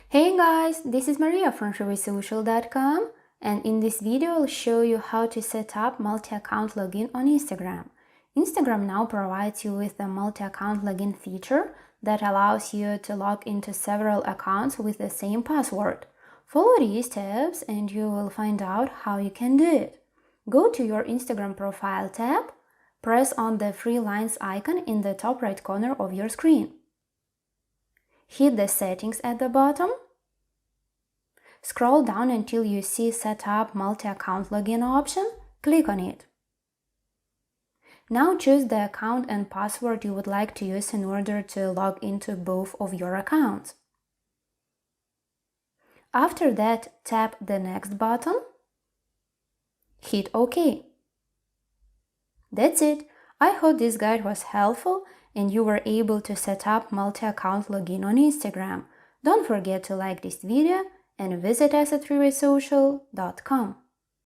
Hey guys, this is Maria from TreeWaySocial.com, and in this video I'll show you how to set up multi-account login on Instagram. Instagram now provides you with the multi-account login feature that allows you to log into several accounts with the same password. Follow these steps and you will find out how you can do it. Go to your Instagram profile tab, press on the three lines icon in the top right corner of your screen. Hit the settings at the bottom. Scroll down until you see Set up multi-account login option. Click on it. Now choose the account and password you would like to use in order to log into both of your accounts. After that, tap the Next button. Hit OK. That's it. I hope this guide was helpful and you were able to set up multi-account login on Instagram. Don't forget to like this video and visit us at TreeWaySocial.com.